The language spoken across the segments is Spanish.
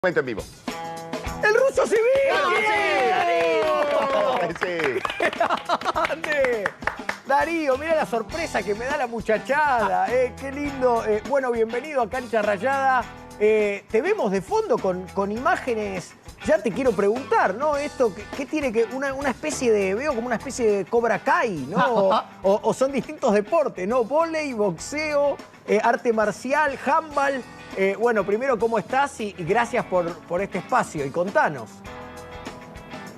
Momento en vivo. ¡El ruso civil! Sí. ¡Grande! Darío, mira la sorpresa que me da la muchachada. Qué lindo. Bueno, bienvenido a Cancha Rayada. Te vemos de fondo con imágenes. Ya te quiero preguntar, ¿no? Esto, ¿qué tiene que...? Una especie de... Veo como una especie de Cobra Kai, ¿no? O son distintos deportes, ¿no? Vóley, boxeo, arte marcial, handball. Bueno, primero, ¿cómo estás? Y gracias por este espacio. Y contanos.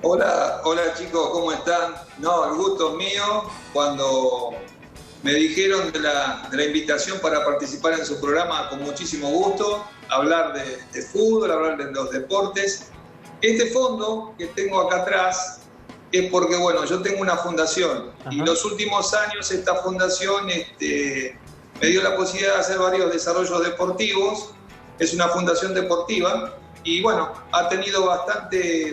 Hola chicos, ¿cómo están? No, el gusto es mío. Cuando me dijeron de la invitación para participar en su programa, con muchísimo gusto, hablar de fútbol, hablar de los deportes. Este fondo que tengo acá atrás es porque, bueno, yo tengo una fundación. Ajá. Y los últimos años esta fundación me dio la posibilidad de hacer varios desarrollos deportivos. Es una fundación deportiva y, bueno, ha tenido bastante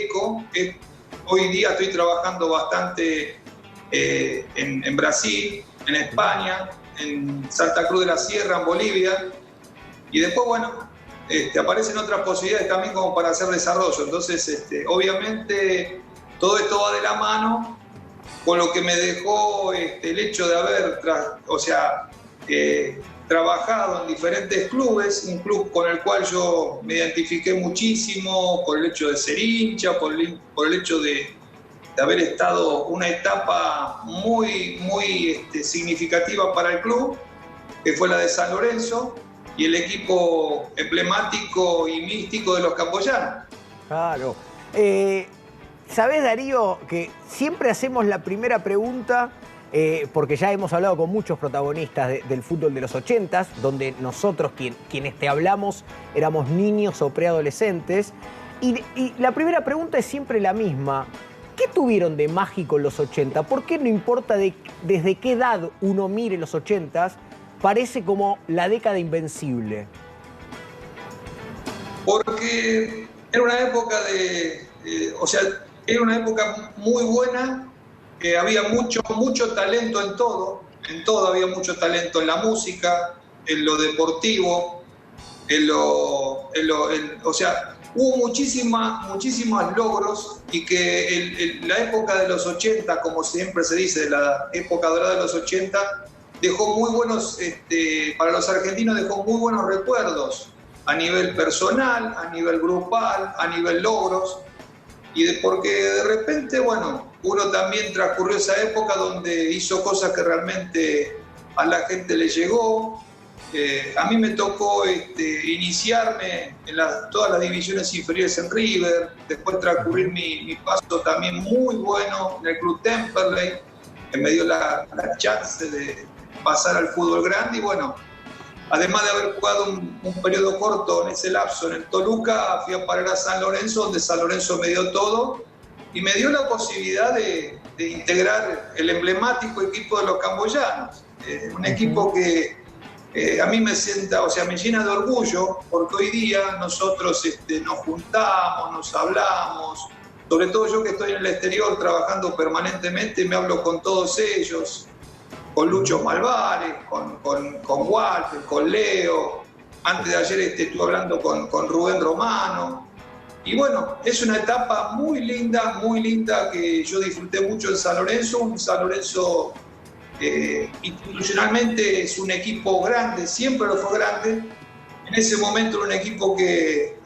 eco. Hoy día estoy trabajando bastante en Brasil, en España, en Santa Cruz de la Sierra, en Bolivia. Y después, bueno, aparecen otras posibilidades también como para hacer desarrollo. Entonces, obviamente, todo esto va de la mano con lo que me dejó el hecho de haber trabajado en diferentes clubes, un club con el cual yo me identifiqué muchísimo por el hecho de ser hincha, por el hecho de haber estado una etapa muy significativa para el club, que fue la de San Lorenzo, y el equipo emblemático y místico de los camboyanos. Claro. ¿Sabés, Darío, que siempre hacemos la primera pregunta, porque ya hemos hablado con muchos protagonistas del fútbol de los 80s, donde nosotros, quienes te hablamos, éramos niños o preadolescentes, y la primera pregunta es siempre la misma. ¿Qué tuvieron de mágico en los 80? ¿Por qué no importa desde qué edad uno mire los 80s, parece como la década invencible? Porque era una época era una época muy buena, que había mucho talento en todo había mucho talento, en la música, en lo deportivo, hubo muchísimos logros, y que la época de los 80, como siempre se dice, la época dorada de los 80, dejó muy buenos, para los argentinos dejó muy buenos recuerdos, a nivel personal, a nivel grupal, a nivel logros. Porque de repente, bueno, uno también transcurrió esa época donde hizo cosas que realmente a la gente le llegó. A mí me tocó iniciarme en todas las divisiones inferiores en River, después transcurrir mi paso también muy bueno en el Club Temperley, que me dio la chance de pasar al fútbol grande. Y bueno, además de haber jugado un periodo corto en ese lapso en el Toluca, fui a parar a San Lorenzo, donde San Lorenzo me dio todo y me dio la posibilidad de integrar el emblemático equipo de los camboyanos. Un equipo que a mí me llena de orgullo, porque hoy día nosotros nos juntamos, nos hablamos, sobre todo yo que estoy en el exterior trabajando permanentemente, me hablo con todos ellos, con Lucho Malvares, con Walter, con Leo. Antes de ayer estuve hablando con Rubén Romano. Y bueno, es una etapa muy linda que yo disfruté mucho en San Lorenzo. Un San Lorenzo institucionalmente es un equipo grande, siempre lo fue grande. En ese momento era un equipo que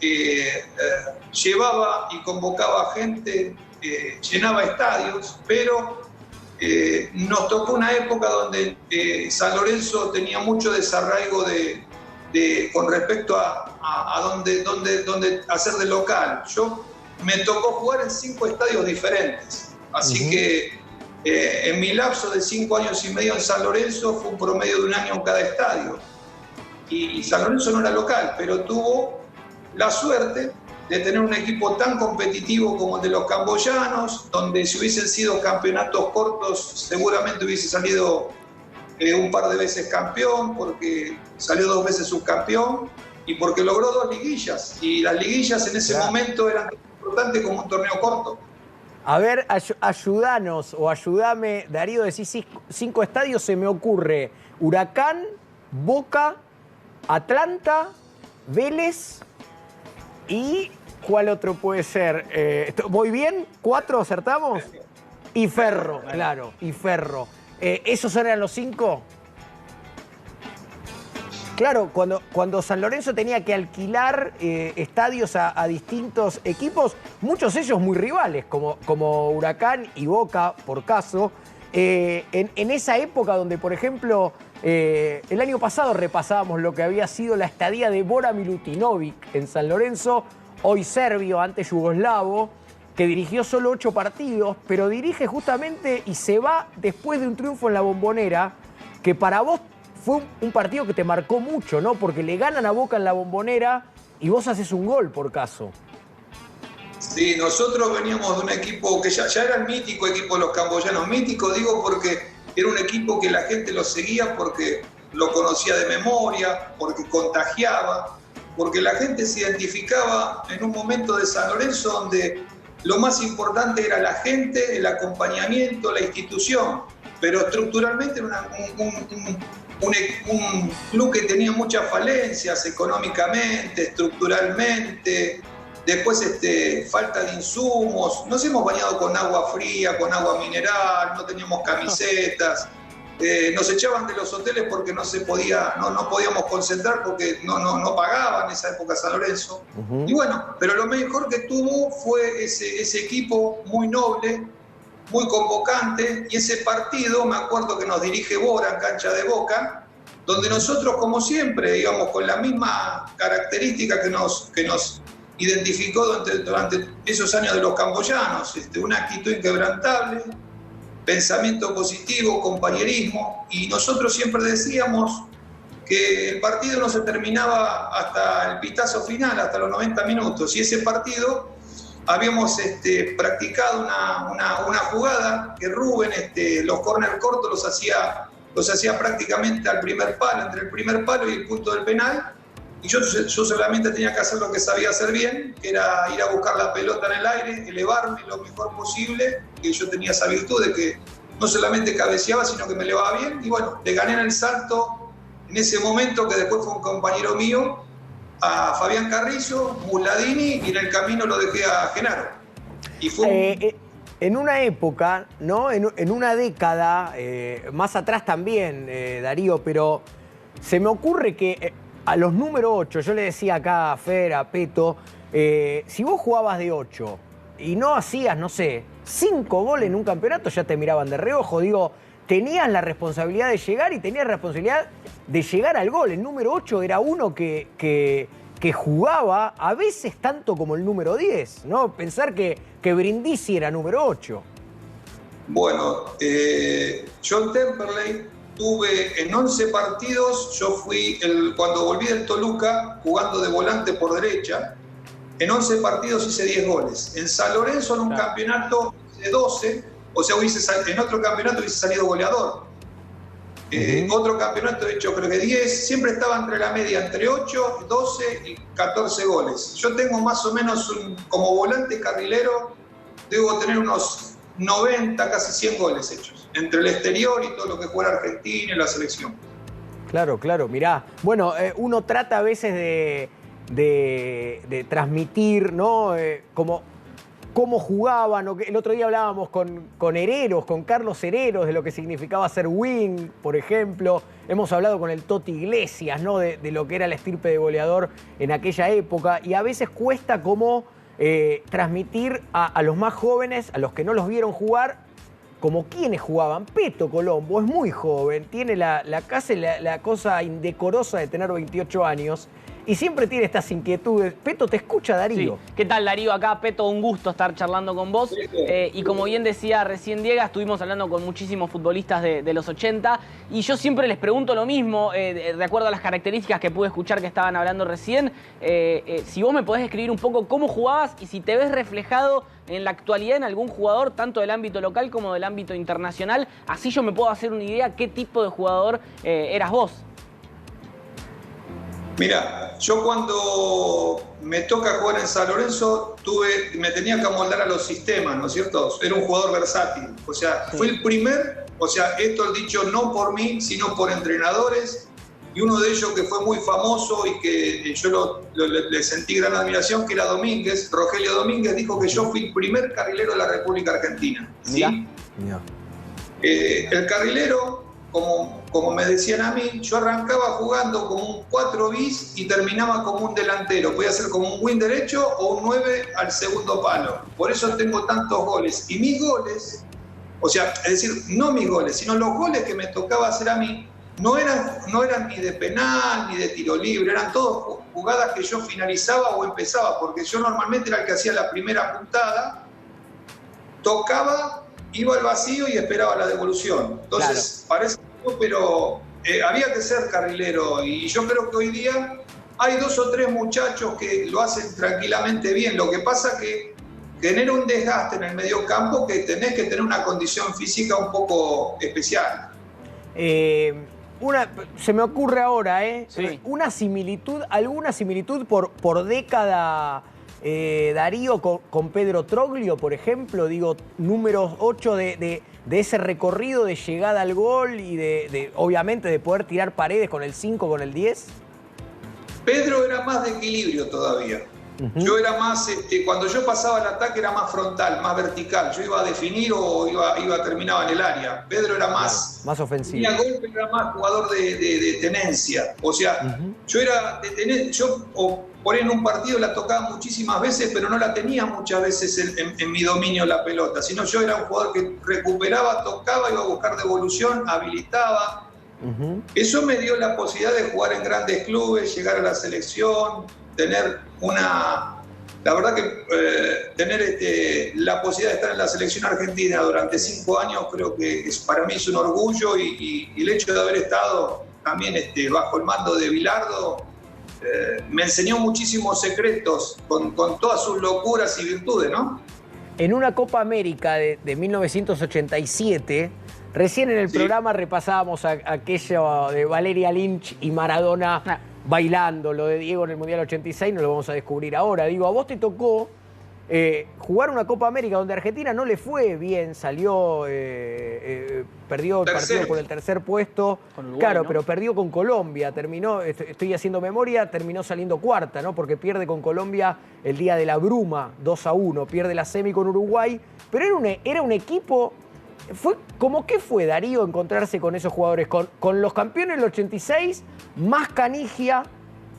llevaba y convocaba gente, llenaba estadios, pero nos tocó una época donde San Lorenzo tenía mucho desarraigo con respecto a dónde hacer de local. Me tocó jugar en 5 estadios diferentes, así que en mi lapso de 5 años y medio en San Lorenzo fue un promedio de 1 año en cada estadio. Y San Lorenzo no era local, pero tuvo la suerte de tener un equipo tan competitivo como el de los camboyanos, donde si hubiesen sido campeonatos cortos seguramente hubiese salido un par de veces campeón, porque salió 2 veces subcampeón y porque logró 2 liguillas, y las liguillas en ese momento eran tan importantes como un torneo corto. A ver, ayúdanos o ayúdame, Darío, decís 5 estadios, se me ocurre Huracán, Boca, Atlanta, Vélez ¿Y cuál otro puede ser? ¿Voy bien? ¿4 acertamos? Y Ferro, claro, y Ferro. ¿Esos eran los 5? Claro, cuando San Lorenzo tenía que alquilar estadios a distintos equipos, muchos de ellos muy rivales, como Huracán y Boca, por caso. En esa época donde, por ejemplo, el año pasado repasábamos lo que había sido la estadía de Bora Milutinovic en San Lorenzo, hoy serbio, antes yugoslavo, que dirigió solo 8 partidos, pero dirige justamente y se va después de un triunfo en la Bombonera, que para vos fue un partido que te marcó mucho, ¿no? Porque le ganan a Boca en la Bombonera y vos haces un gol, por caso. Sí, nosotros veníamos de un equipo que ya era el mítico equipo de los camboyanos. Mítico digo porque era un equipo que la gente lo seguía porque lo conocía de memoria, porque contagiaba, porque la gente se identificaba en un momento de San Lorenzo donde lo más importante era la gente, el acompañamiento, la institución, pero estructuralmente era un club que tenía muchas falencias económicamente, estructuralmente, después falta de insumos, nos hemos bañado con agua fría, con agua mineral, no teníamos camisetas, nos echaban de los hoteles porque no podíamos concentrar porque no pagaban en esa época San Lorenzo. Y bueno, pero lo mejor que tuvo fue ese equipo muy noble, muy convocante, y ese partido, me acuerdo que nos dirige Bora en cancha de Boca, donde nosotros, como siempre, íbamos con la misma característica que nos identificó durante esos años de los camboyanos, una actitud inquebrantable, pensamiento positivo, compañerismo, y nosotros siempre decíamos que el partido no se terminaba hasta el pitazo final, hasta los 90 minutos, y ese partido habíamos practicado una jugada que Rubén, los córner cortos los hacía prácticamente al primer palo, entre el primer palo y el punto del penal, y yo solamente tenía que hacer lo que sabía hacer bien, que era ir a buscar la pelota en el aire, elevarme lo mejor posible, que yo tenía esa virtud de que no solamente cabeceaba, sino que me elevaba bien, y bueno, le gané en el salto en ese momento, que después fue un compañero mío, a Fabián Carrizo, Muladini, y en el camino lo dejé a Genaro. Y fue en una época, ¿no? En una década, más atrás también, Darío, pero se me ocurre que a los número 8, yo le decía acá a Fer, a Peto, si vos jugabas de 8 y no hacías, no sé, 5 goles en un campeonato, ya te miraban de reojo. Digo, tenías la responsabilidad de llegar y tenías la responsabilidad de llegar al gol. El número 8 era uno que jugaba a veces tanto como el número 10, ¿no? Pensar que Brindisi era número 8. Bueno, John Temperley tuve en 11 partidos, yo fui, cuando volví del Toluca, jugando de volante por derecha, en 11 partidos hice 10 goles. En San Lorenzo en un campeonato de 12, o sea, en otro campeonato hubiese salido goleador. Otro campeonato he hecho creo que 10, siempre estaba entre la media, entre 8, 12 y 14 goles. Yo tengo más o menos, como volante carrilero, debo tener unos 90, casi 100 goles hechos, entre el exterior y todo lo que juega Argentina y la selección. Claro, mirá. Bueno, uno trata a veces de transmitir, ¿no? Cómo jugaban. El otro día hablábamos con Hereros, con Carlos Hereros, de lo que significaba ser wing, por ejemplo. Hemos hablado con el Toti Iglesias, ¿no? De lo que era la estirpe de goleador en aquella época. Y a veces cuesta como transmitir a los más jóvenes, a los que no los vieron jugar, como quienes jugaban. Peto Colombo es muy joven, tiene la cosa indecorosa de tener 28 años. Y siempre tiene estas inquietudes. Peto, ¿te escucha Darío? Sí. ¿Qué tal, Darío? Acá, Peto, un gusto estar charlando con vos. Y como bien decía recién Diego, estuvimos hablando con muchísimos futbolistas de los 80. Y yo siempre les pregunto lo mismo, de acuerdo a las características que pude escuchar que estaban hablando recién. Si vos me podés escribir un poco cómo jugabas y si te ves reflejado en la actualidad en algún jugador, tanto del ámbito local como del ámbito internacional. Así yo me puedo hacer una idea qué tipo de jugador eras vos. Mira, yo cuando me toca jugar en San Lorenzo, me tenía que amoldar a los sistemas, ¿no es cierto? Era un jugador versátil. O sea, fui el primer, esto el dicho no por mí, sino por entrenadores y uno de ellos que fue muy famoso y que yo le sentí gran admiración, que era Domínguez, Rogelio Domínguez, dijo que yo fui el primer carrilero de la República Argentina. ¿Sí? Mirá. El carrilero, como me decían a mí, yo arrancaba jugando como un 4 bis y terminaba como un delantero. Podía ser como un wing derecho o un 9 al segundo palo. Por eso tengo tantos goles. Y mis goles, o sea, es decir, no mis goles, sino los goles que me tocaba hacer a mí, no eran ni de penal ni de tiro libre, eran todas jugadas que yo finalizaba o empezaba, porque yo normalmente era el que hacía la primera puntada, tocaba, iba al vacío y esperaba la devolución. Entonces, parece que pero había que ser carrilero, y yo creo que hoy día hay 2 o 3 muchachos que lo hacen tranquilamente bien. Lo que pasa que genera un desgaste en el mediocampo, que tenés que tener una condición física un poco especial. Se me ocurre ahora, Sí. alguna similitud por década, Darío, con Pedro Troglio, por ejemplo, digo, números 8 de ese recorrido de llegada al gol y obviamente de poder tirar paredes con el 5, con el 10. Pedro era más de equilibrio todavía. Yo era más, cuando yo pasaba al ataque era más frontal, más vertical. Yo iba a definir o terminaba en el área. Pedro era más ofensivo. Tenía golpe, era más jugador de tenencia. O sea, yo era de tenencia. Por ahí en un partido la tocaba muchísimas veces, pero no la tenía muchas veces en mi dominio la pelota. Sino yo era un jugador que recuperaba, tocaba, iba a buscar devolución, habilitaba. Eso me dio la posibilidad de jugar en grandes clubes, llegar a la selección, tener la verdad que tener la posibilidad de estar en la selección argentina durante 5 años, creo que para mí es un orgullo, y el hecho de haber estado también bajo el mando de Bilardo me enseñó muchísimos secretos con todas sus locuras y virtudes, ¿no? En una Copa América de 1987, recién en el programa repasábamos aquello de Valeria Lynch y Maradona bailando, lo de Diego en el Mundial 86, no lo vamos a descubrir ahora. Digo, a vos te tocó jugar una Copa América donde Argentina no le fue bien, salió, perdió el partido por el 3er puesto, con Uruguay, claro, ¿no? Pero perdió con Colombia, terminó, estoy haciendo memoria, terminó saliendo 4ª, ¿no? Porque pierde con Colombia el día de la bruma, 2-1, pierde la semi con Uruguay, pero era un equipo. ¿Qué fue, Darío, encontrarse con esos jugadores? Con los campeones del 86, más Canigia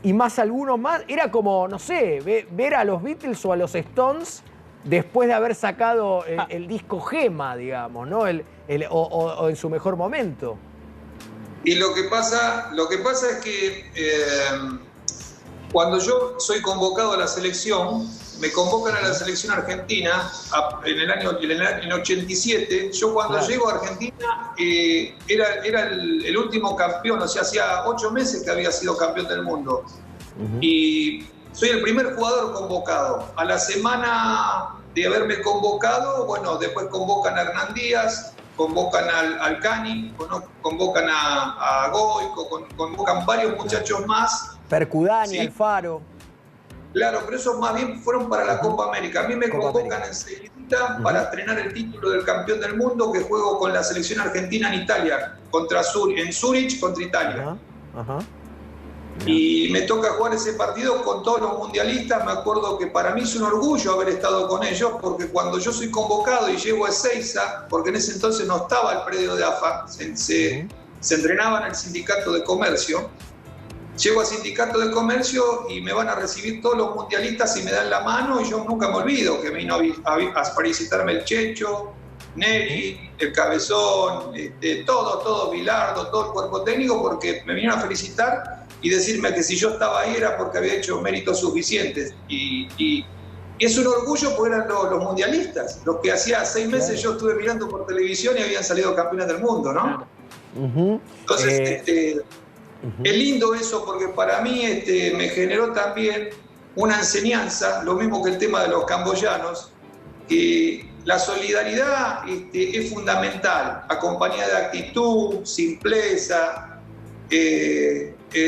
y más algunos más. Era como, no sé, ver a los Beatles o a los Stones después de haber sacado el disco Gema, digamos, ¿no? O en su mejor momento. Y lo que pasa es que cuando yo soy convocado a la selección, me convocan a la selección argentina en el 87. Yo cuando llego a Argentina era el último campeón, o sea, hacía 8 meses que había sido campeón del mundo. Y soy el primer jugador convocado. A la semana de haberme convocado, bueno, después convocan a Hernán Díaz, convocan al Cani, convocan a Goico, convocan varios muchachos más. Percudani, ¿sí? Alfaro. Claro, pero esos más bien fueron para la Copa América. A mí me convocan enseguida para estrenar el título del campeón del mundo, que juego con la selección argentina en Italia, en Zurich contra Italia. Y me toca jugar ese partido con todos los mundialistas. Me acuerdo que para mí es un orgullo haber estado con ellos, porque cuando yo soy convocado y llego a Ezeiza, porque en ese entonces no estaba el predio de AFA, se entrenaba en el Sindicato de Comercio. Llego al Sindicato de Comercio y me van a recibir todos los mundialistas y me dan la mano, y yo nunca me olvido que vino a visitarme el Checho, Neri, el Cabezón, todo Bilardo, todo el cuerpo técnico, porque me vinieron a felicitar y decirme que si yo estaba ahí era porque había hecho méritos suficientes. Y es un orgullo porque eran los mundialistas, los que hacía 6 meses yo estuve mirando por televisión y habían salido campeones del mundo, ¿no? Entonces, es lindo eso, porque para mí me generó también una enseñanza, lo mismo que el tema de los camboyanos, que la solidaridad es fundamental, acompañada de actitud, simpleza.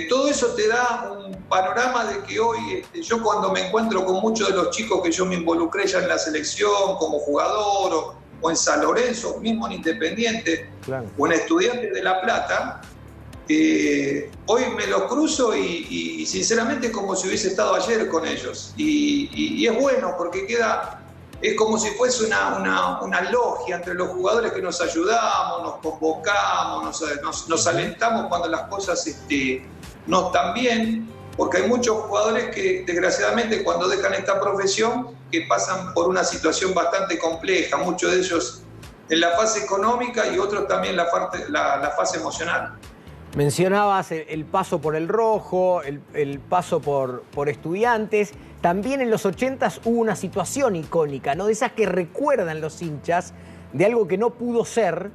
Todo eso te da un panorama de que hoy, yo cuando me encuentro con muchos de los chicos que yo me involucré ya en la selección como jugador, o en San Lorenzo, mismo en Independiente, o en Estudiantes de La Plata, hoy me los cruzo y sinceramente es como si hubiese estado ayer con ellos. Y es bueno porque es como si fuese una logia entre los jugadores que nos ayudamos, nos convocamos, nos alentamos cuando las cosas no están bien, porque hay muchos jugadores que desgraciadamente cuando dejan esta profesión que pasan por una situación bastante compleja, muchos de ellos en la fase económica y otros también en la fase emocional. Mencionabas el paso por el Rojo, el paso por Estudiantes. También en los 80s hubo una situación icónica, ¿no? De esas que recuerdan los hinchas, de algo que no pudo ser,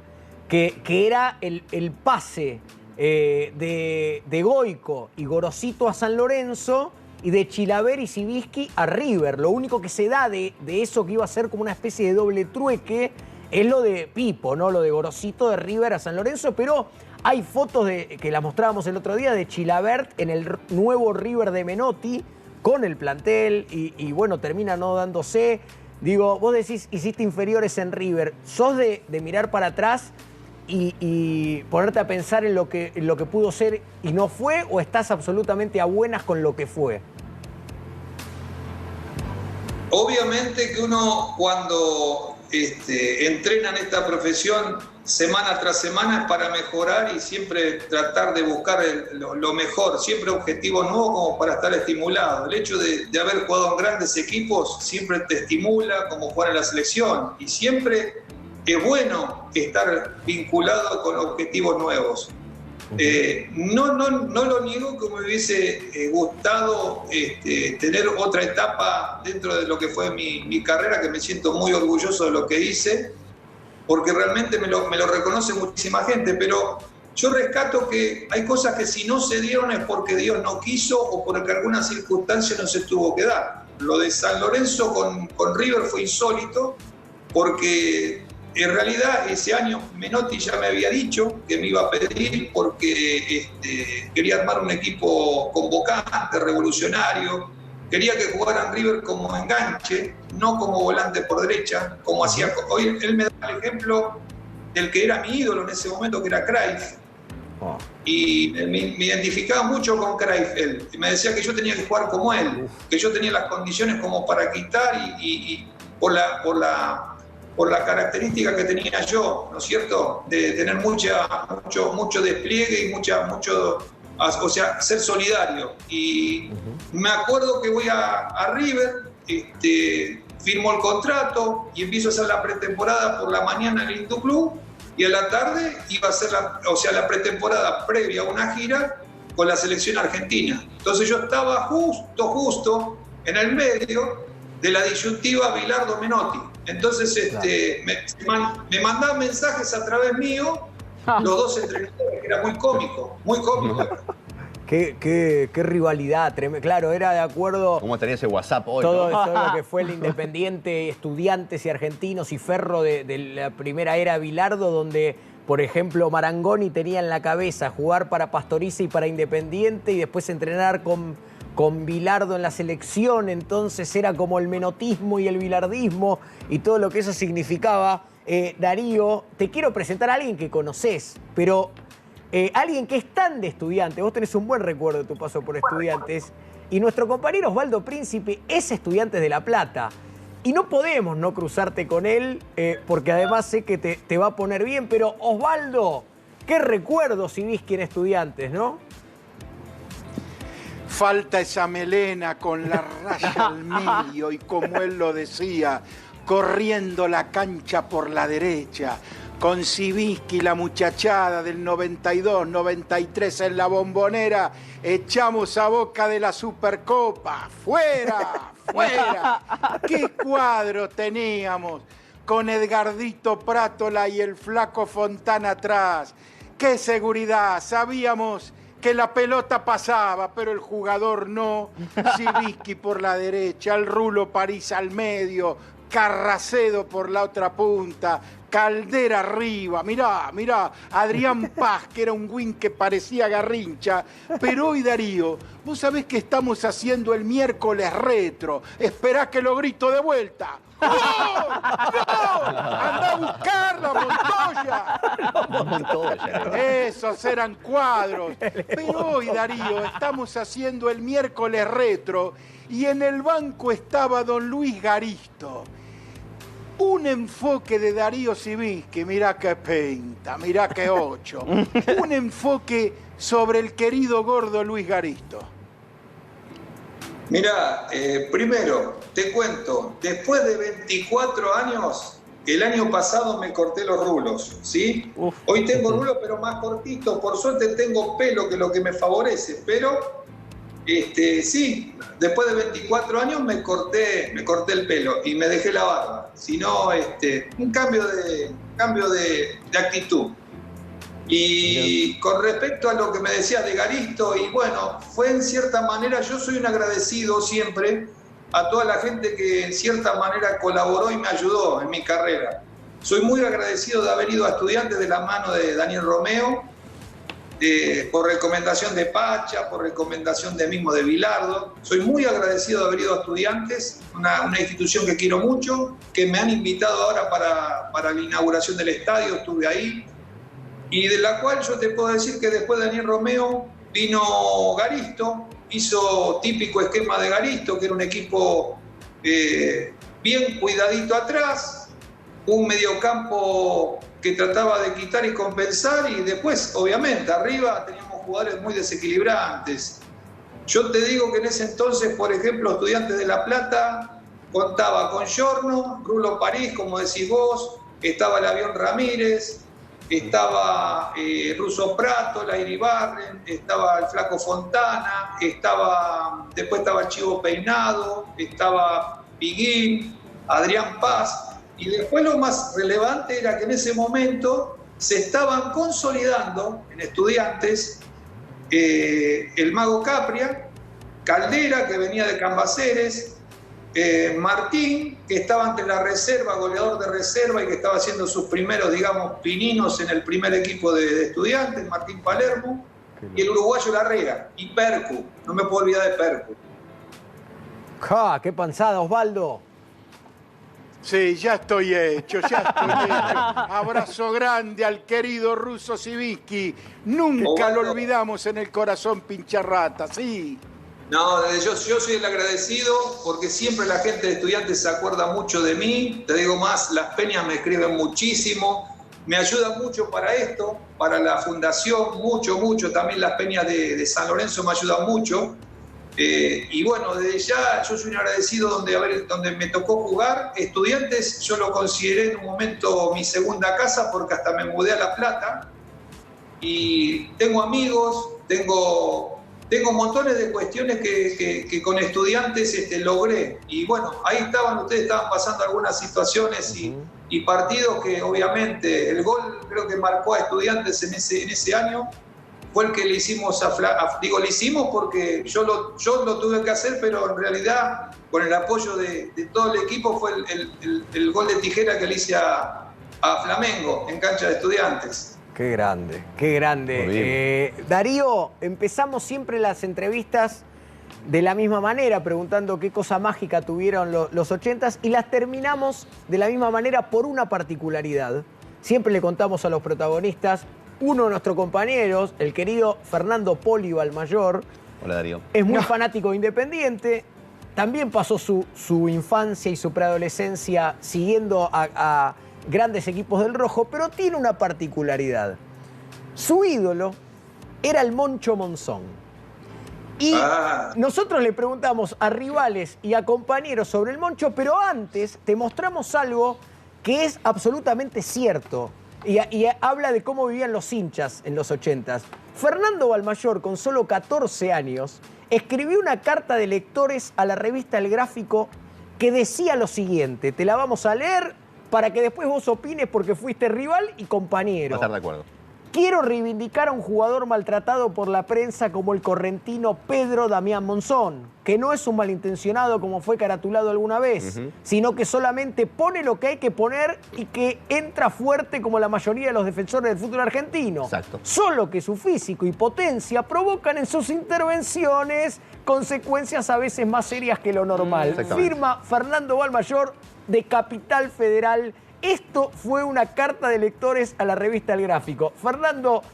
que era el pase de Goico y Gorosito a San Lorenzo y de Chilavert y Sibisky a River. Lo único que se da de eso que iba a ser como una especie de doble trueque es lo de Pipo, ¿no? Lo de Gorosito de River a San Lorenzo, pero hay fotos que las mostrábamos el otro día de Chilavert en el nuevo River de Menotti con el plantel y bueno, termina no dándose. Digo, vos decís, hiciste inferiores en River. ¿Sos de mirar para atrás y ponerte a pensar en lo que pudo ser y no fue, o estás absolutamente a buenas con lo que fue? Obviamente que uno cuando entrena en esta profesión semana tras semana es para mejorar y siempre tratar de buscar lo mejor, siempre objetivos nuevos como para estar estimulado. El hecho de haber jugado en grandes equipos siempre te estimula, como jugar en la selección, y siempre es bueno estar vinculado con objetivos nuevos. No lo niego que me hubiese gustado tener otra etapa dentro de lo que fue mi carrera, que me siento muy orgulloso de lo que hice, porque realmente me lo reconoce muchísima gente, pero yo rescato que hay cosas que si no se dieron es porque Dios no quiso o porque alguna circunstancia no se tuvo que dar. Lo de San Lorenzo con River fue insólito, porque en realidad ese año Menotti ya me había dicho que me iba a pedir porque quería armar un equipo convocante, revolucionario. Quería que jugaran River como enganche, no como volante por derecha, como hacía. Hoy él me da el ejemplo del que era mi ídolo en ese momento, que era Cruyff. Y me identificaba mucho con Cruyff él. Y me decía que yo tenía que jugar como él, que yo tenía las condiciones como para quitar y por la característica que tenía yo, ¿no es cierto? De tener mucho despliegue y o sea, ser solidario. Y me acuerdo que voy a River, firmo el contrato y empiezo a hacer la pretemporada por la mañana en el Hindú Club, y a la tarde iba a hacer la pretemporada previa a una gira con la selección argentina. Entonces yo estaba justo en el medio de la disyuntiva Bilardo-Menotti. Entonces me mandaban mensajes a través mío los dos entrenadores, que era muy cómico. Qué rivalidad, claro, era de acuerdo. ¿Cómo estaría ese WhatsApp hoy? Todo lo que fue el Independiente, Estudiantes y Argentinos y Ferro de la primera era Bilardo, donde, por ejemplo, Marangoni tenía en la cabeza jugar para Pastoriza y para Independiente y después entrenar con Bilardo en la selección. Entonces era como el menotismo y el bilardismo y todo lo que eso significaba. Darío, te quiero presentar a alguien que conocés, pero alguien que es tan de Estudiantes. Vos tenés un buen recuerdo de tu paso por Estudiantes. Y nuestro compañero Osvaldo Príncipe es Estudiantes de La Plata. Y no podemos no cruzarte con él, porque además sé que te va a poner bien. Pero Osvaldo, qué recuerdos Sibisky en Estudiantes, ¿no? Falta esa melena con la raya al medio y, como él lo decía, corriendo la cancha por la derecha, con Sibisky, la muchachada del 92, 93 en la Bombonera, echamos a Boca de la Supercopa. ¡Fuera! ¡Fuera! ¡Qué cuadro teníamos! Con Edgardito Prátola y el Flaco Fontana atrás. ¡Qué seguridad! Sabíamos que la pelota pasaba, pero el jugador no. Sibisky por la derecha, el Rulo París al medio, Carracedo por la otra punta, Caldera arriba, mirá, Adrián Paz, que era un win que parecía Garrincha, pero hoy, Darío, vos sabés que estamos haciendo el miércoles retro, esperá que lo grito de vuelta. ¡Gol! ¡Gol! ¡Andá a buscarla, Montoya! Esos eran cuadros. Pero hoy, Darío, estamos haciendo el miércoles retro y en el banco estaba don Luis Garisto. Un enfoque de Darío Sivinsky, mirá qué pinta, mirá qué 8. Un enfoque sobre el querido gordo Luis Garisto. Mirá, primero, te cuento, después de 24 años, el año pasado me corté los rulos, ¿sí? Hoy tengo rulos, pero más cortitos. Por suerte tengo pelo, que es lo que me favorece, pero sí, después de 24 años me corté el pelo y me dejé la barba. Si no, un cambio de actitud. Y con respecto a lo que me decías de Garisto, y bueno, fue en cierta manera, yo soy un agradecido siempre a toda la gente que en cierta manera colaboró y me ayudó en mi carrera. Soy muy agradecido de haber ido a Estudiantes de la mano de Daniel Romeo, por recomendación de Pacha, por recomendación de Bilardo. Soy muy agradecido de haber ido a Estudiantes, una institución que quiero mucho, que me han invitado ahora para la inauguración del estadio, estuve ahí, y de la cual yo te puedo decir que después de Daniel Romeo vino Garisto, hizo típico esquema de Garisto, que era un equipo bien cuidadito atrás, un mediocampo que trataba de quitar y compensar, y después, obviamente, arriba teníamos jugadores muy desequilibrantes. Yo te digo que en ese entonces, por ejemplo, Estudiantes de La Plata contaba con Giorno, Rulo París, como decís vos, estaba el Avión Ramírez, estaba Russo Prato, la Iribarren, estaba el Flaco Fontana, después estaba el Chivo Peinado, estaba Piguín, Adrián Paz, y después lo más relevante era que en ese momento se estaban consolidando en Estudiantes el Mago Capria, Caldera, que venía de Cambaceres, Martín, que estaba entre la reserva, goleador de reserva y que estaba haciendo sus primeros, digamos, pininos en el primer equipo de Estudiantes, Martín Palermo, y el uruguayo Larrea, y Percu, no me puedo olvidar de Percu. ¡Ja! ¡Qué panzada, Osvaldo! Sí, ya estoy hecho. Abrazo grande al querido Russo Sivinsky. Nunca lo olvidamos en el corazón, pincharrata, sí. No, yo soy el agradecido porque siempre la gente de Estudiantes se acuerda mucho de mí. Te digo más, las peñas me escriben muchísimo, me ayudan mucho para esto, para la fundación, mucho. También las peñas de San Lorenzo me ayudan mucho. Y bueno, desde ya yo soy un agradecido donde me tocó jugar. Estudiantes yo lo consideré en un momento mi segunda casa porque hasta me mudé a La Plata. Y tengo amigos, tengo montones de cuestiones que con Estudiantes logré. Y bueno, ahí ustedes estaban pasando algunas situaciones y partidos que obviamente el gol creo que marcó a Estudiantes en ese año. Fue el que le hicimos le hicimos porque yo lo tuve que hacer, pero en realidad con el apoyo de todo el equipo fue el gol de tijera que le hice a Flamengo en cancha de Estudiantes. Qué grande, qué grande. Darío, empezamos siempre las entrevistas de la misma manera, preguntando qué cosa mágica tuvieron los 80s, y las terminamos de la misma manera por una particularidad. Siempre le contamos a los protagonistas. Uno de nuestros compañeros, el querido Fernando Poli Balmayor. Hola, Darío. Es muy fanático de Independiente. También pasó su infancia y su preadolescencia siguiendo a grandes equipos del Rojo, pero tiene una particularidad. Su ídolo era el Moncho Monzón. Y nosotros le preguntamos a rivales y a compañeros sobre el Moncho, pero antes te mostramos algo que es absolutamente cierto. Y habla de cómo vivían los hinchas en los 80s. Fernando Balmayor, con solo 14 años, escribió una carta de lectores a la revista El Gráfico que decía lo siguiente. Te la vamos a leer para que después vos opines porque fuiste rival y compañero. Va a estar de acuerdo. Quiero reivindicar a un jugador maltratado por la prensa como el correntino Pedro Damián Monzón, que no es un malintencionado como fue caratulado alguna vez, sino que solamente pone lo que hay que poner y que entra fuerte como la mayoría de los defensores del fútbol argentino. Exacto. Solo que su físico y potencia provocan en sus intervenciones consecuencias a veces más serias que lo normal. Firma Fernando Balmayor de Capital Federal. Esto fue una carta de lectores a la revista El Gráfico. Fernando,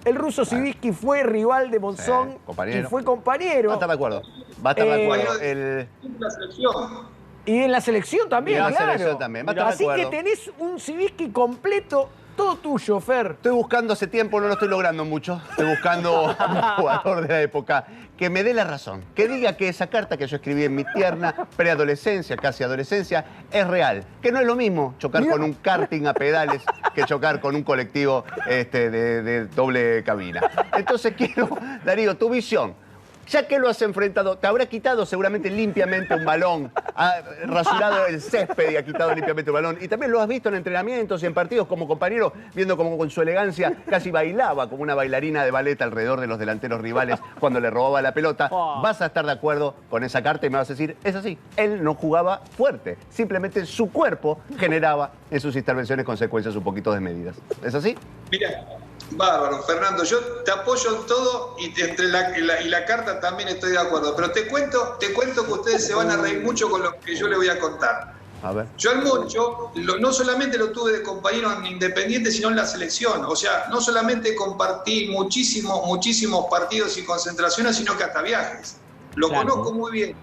el ruso Sivitsky fue rival de Monzón y fue compañero. Va a estar de acuerdo. Va a estar de acuerdo. La selección. Y en la selección también, Y en la claro. selección también, va a estar de Así acuerdo. que tenés un Sivitsky completo, todo tuyo, Fer. Estoy buscando hace tiempo, no lo estoy logrando mucho. Estoy buscando un jugador de la época que me dé la razón. Que diga que esa carta que yo escribí en mi tierna preadolescencia, casi adolescencia, es real. Que no es lo mismo chocar con un karting a pedales que chocar con un colectivo de doble cabina. Entonces quiero, Darío, tu visión. Ya que lo has enfrentado, te habrá quitado seguramente limpiamente un balón, ha rasurado el césped y ha quitado limpiamente un balón. Y también lo has visto en entrenamientos y en partidos como compañero, viendo cómo con su elegancia casi bailaba como una bailarina de ballet alrededor de los delanteros rivales cuando le robaba la pelota. Vas a estar de acuerdo con esa carta y me vas a decir, es así, él no jugaba fuerte, simplemente su cuerpo generaba en sus intervenciones consecuencias un poquito desmedidas. ¿Es así? Mira, bárbaro, Fernando, yo te apoyo en todo y entre la carta también estoy de acuerdo, pero te cuento que ustedes se van a reír mucho con lo que yo les voy a contar. A ver. Yo al Moncho no solamente lo tuve de compañero en Independiente, sino en la selección. O sea, no solamente compartí muchísimos partidos y concentraciones, sino que hasta viajes. Lo conozco muy bien.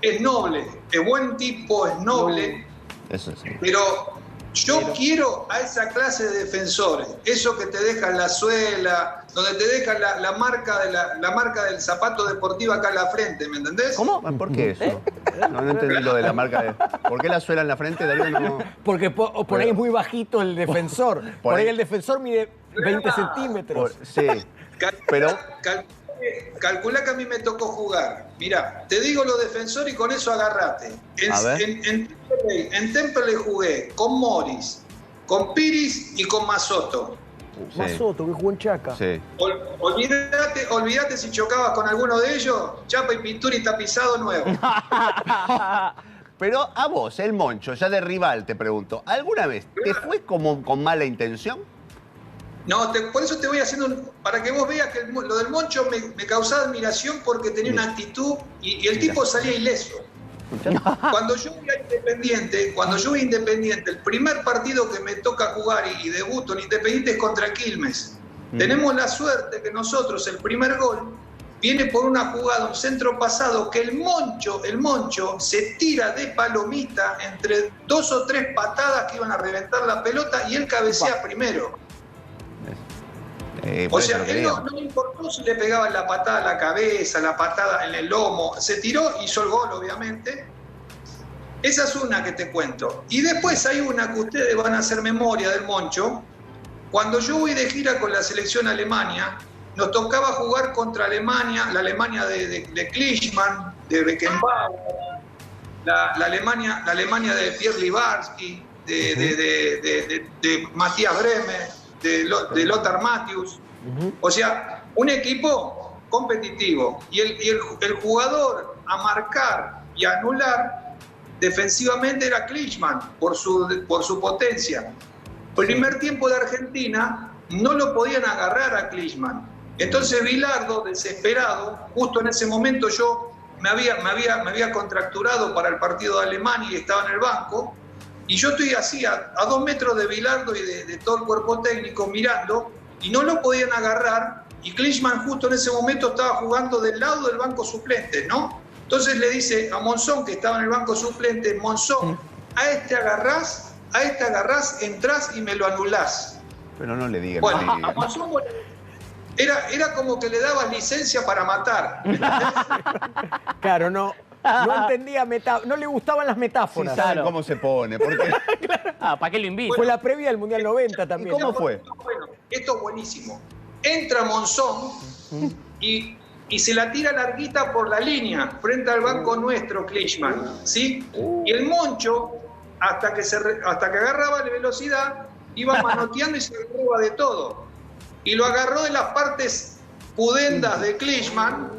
Es noble, es buen tipo, es noble. Eso sí. Pero yo quiero a esa clase de defensores, eso que te dejan la suela, donde te dejan la marca del zapato deportivo acá en la frente, ¿me entendés? ¿Cómo? ¿Por qué eso? No entendí lo de la marca de... ¿Por qué la suela en la frente, Darío? No... Porque por ahí es muy bajito el defensor. Por ahí el defensor mide 20 centímetros. Sí, pero... Calculá que a mí me tocó jugar. Mirá, te digo los defensores y con eso agarrate. En Temperley jugué con Morris, con Piris y con Mazoto. Sí. Mazoto, que jugó en Chaca. Sí. Olvídate si chocabas con alguno de ellos, chapa y pintura y tapizado nuevo. Pero a vos, el Moncho, ya de rival, te pregunto, ¿alguna vez te fue como con mala intención? No, por eso te voy haciendo, para que vos veas que lo del Moncho me causaba admiración porque tenía una actitud y el tipo salía ileso. Cuando yo voy a Independiente, el primer partido que me toca jugar y debuto en Independiente es contra Quilmes. Tenemos la suerte que nosotros, el primer gol, viene por una jugada, un centro pasado, que el Moncho se tira de palomita entre 2 o 3 patadas que iban a reventar la pelota y él cabecea primero. O sea, él no le importó si le pegaban la patada a la cabeza, la patada en el lomo. Se tiró, hizo el gol, obviamente. Esa es una que te cuento. Y después hay una que ustedes van a hacer memoria del Moncho. Cuando yo voy de gira con la selección Alemania, nos tocaba jugar contra Alemania, la Alemania de Klinsmann, de Beckenbauer, la Alemania de Pierre Libarski, de Matías Bremer, de Lothar Matthäus. O sea, un equipo competitivo. Y el jugador a marcar y a anular defensivamente era Klinsmann, por su potencia. El primer tiempo de Argentina no lo podían agarrar a Klinsmann. Entonces Bilardo, desesperado, justo en ese momento yo me había contracturado para el partido de Alemania y estaba en el banco. Y yo estoy así, a 2 metros de Bilardo y de todo el cuerpo técnico mirando, y no lo podían agarrar, y Klinsmann justo en ese momento estaba jugando del lado del banco suplente, ¿no? Entonces le dice a Monzón, que estaba en el banco suplente, Monzón, a este agarrás, entrás y me lo anulás. Pero no le digan. Bueno, a Monzón era como que le dabas licencia para matar. Claro, no entendía no le gustaban las metáforas. Sí, saben cómo se pone. Porque... ¿para qué lo invito? Fue la previa del Mundial 90 también. ¿Y cómo fue? Bueno, esto es buenísimo. Entra Monzón y se la tira larguita por la línea, frente al banco nuestro, Klinsmann, ¿sí? Y el Moncho, hasta que agarraba la velocidad, iba manoteando y se roba de todo. y lo agarró de las partes pudendas de Klinsmann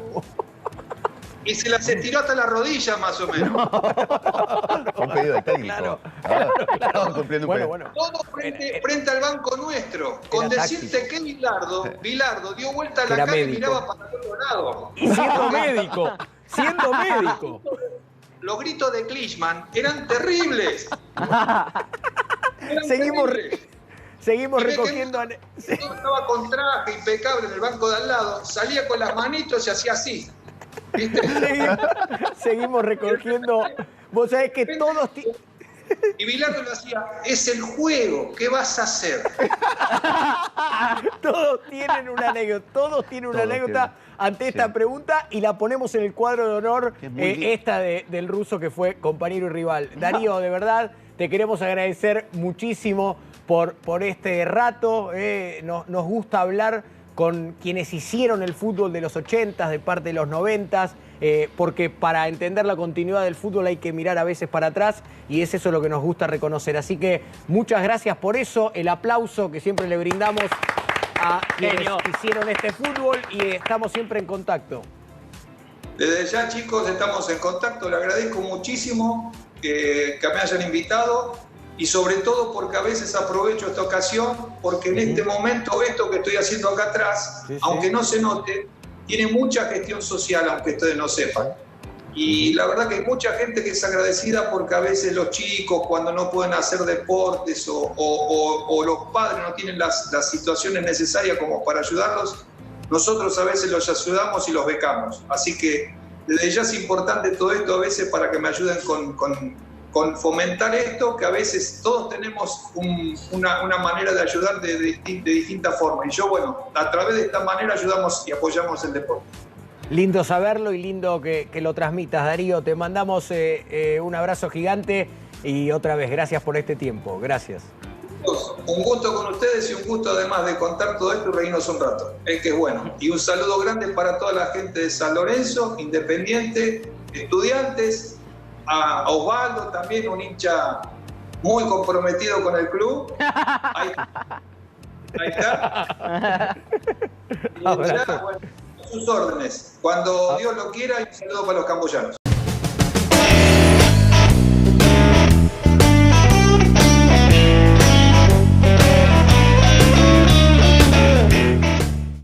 y se las estiró hasta la rodilla más o menos. Fue un pedido de técnico. Estaba cumpliendo un pedido. Bueno. Todo frente al banco nuestro, con decirte que Bilardo dio vuelta a la cara y miraba para el otro lado. Y siendo médico. Los gritos de Klinsmann eran terribles. Seguimos recogiendo. Yo estaba con traje impecable en el banco de al lado, salía con las manitos y hacía así. ¿Viste? Seguimos recogiendo. Vos sabés que todos. Y Bilardo lo hacía, es el juego, ¿qué vas a hacer? Todos tienen una anécdota ante esta pregunta y la ponemos en el cuadro de honor, esta del ruso que fue compañero y rival. Darío, de verdad, te queremos agradecer muchísimo por este rato. Nos gusta hablar con quienes hicieron el fútbol de los 80s, de parte de los 90s, porque para entender la continuidad del fútbol hay que mirar a veces para atrás y es eso lo que nos gusta reconocer. Así que muchas gracias por eso, el aplauso que siempre le brindamos a quienes hicieron este fútbol y estamos siempre en contacto. Desde ya, chicos, estamos en contacto. Le agradezco muchísimo que me hayan invitado y sobre todo porque a veces aprovecho esta ocasión porque en este momento esto que estoy haciendo acá atrás, aunque no se note, tiene mucha gestión social, aunque ustedes no sepan. Y la verdad que hay mucha gente que es agradecida porque a veces los chicos cuando no pueden hacer deportes o los padres no tienen las situaciones necesarias como para ayudarlos, nosotros a veces los ayudamos y los becamos. Así que desde ya es importante todo esto a veces para que me ayuden con fomentar esto, que a veces todos tenemos una manera de ayudar de distintas formas. Y yo, bueno, a través de esta manera ayudamos y apoyamos el deporte. Lindo saberlo y lindo que lo transmitas, Darío. Te mandamos un abrazo gigante y otra vez, gracias por este tiempo. Gracias. Un gusto con ustedes y un gusto además de contar todo esto y reírnos un rato. Es que es bueno. Y un saludo grande para toda la gente de San Lorenzo, Independiente, Estudiantes, a Osvaldo también, un hincha muy comprometido con el club. Ahí está. Y ya, bueno, a sus órdenes. Cuando Dios lo quiera, y un saludo para los camboyanos.